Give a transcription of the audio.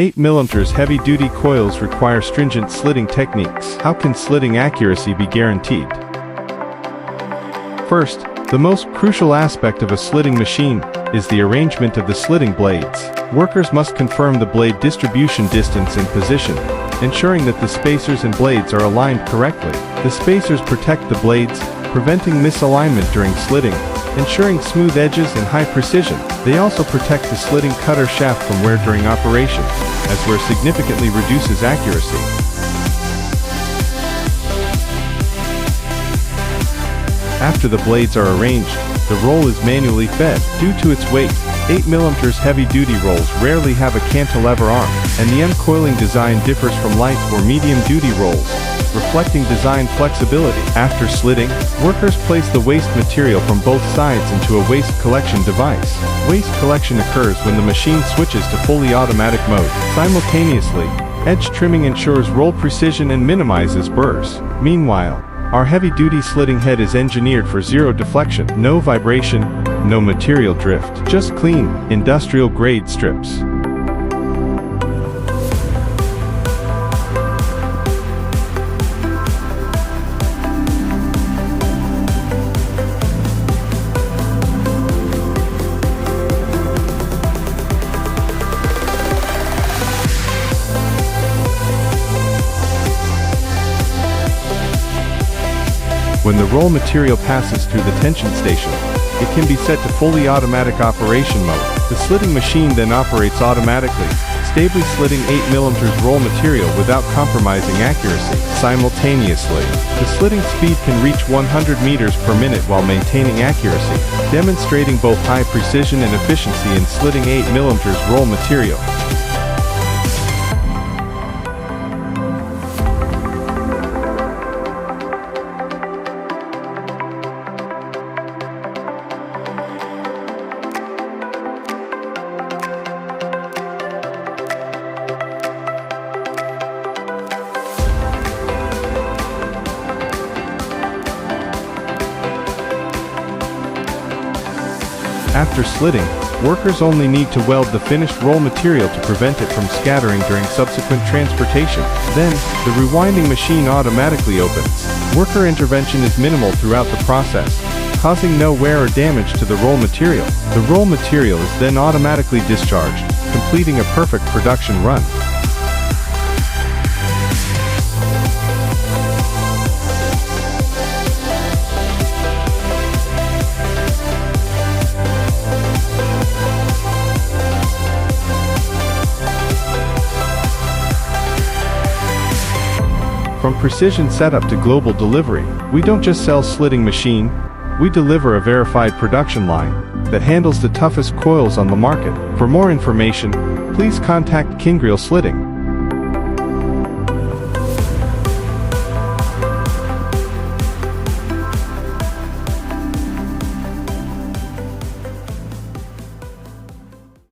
8mm heavy-duty coils require stringent slitting techniques. How can slitting accuracy be guaranteed? First, the most crucial aspect of a slitting machine is the arrangement of the slitting blades. Workers must confirm the blade distribution distance and position, ensuring that the spacers and blades are aligned correctly. The spacers protect the blades, preventing misalignment during slitting, ensuring smooth edges and high precision. They also protect the slitting cutter shaft from wear during operation, as wear significantly reduces accuracy. After the blades are arranged, the roll is manually fed. Due to its weight, 8mm heavy-duty rolls rarely have a cantilever arm, and the uncoiling design differs from light or medium-duty rolls, reflecting design flexibility. After slitting, workers place the waste material from both sides into a waste collection device. Waste collection occurs when the machine switches to fully automatic mode. Simultaneously, edge trimming ensures roll precision and minimizes burrs. Meanwhile, our heavy-duty slitting head is engineered for zero deflection, no vibration, no material drift, just clean, industrial-grade strips. When the roll material passes through the tension station, it can be set to fully automatic operation mode. The slitting machine then operates automatically, stably slitting 8mm roll material without compromising accuracy. Simultaneously, the slitting speed can reach 100 meters per minute while maintaining accuracy, demonstrating both high precision and efficiency in slitting 8mm roll material. After slitting, workers only need to weld the finished roll material to prevent it from scattering during subsequent transportation. Then, the rewinding machine automatically opens. Worker intervention is minimal throughout the process, causing no wear or damage to the roll material. The roll material is then automatically discharged, completing a perfect production run. From precision setup to global delivery, we don't just sell slitting machine, we deliver a verified production line that handles the toughest coils on the market. For more information, please contact KINGREAL Slitting.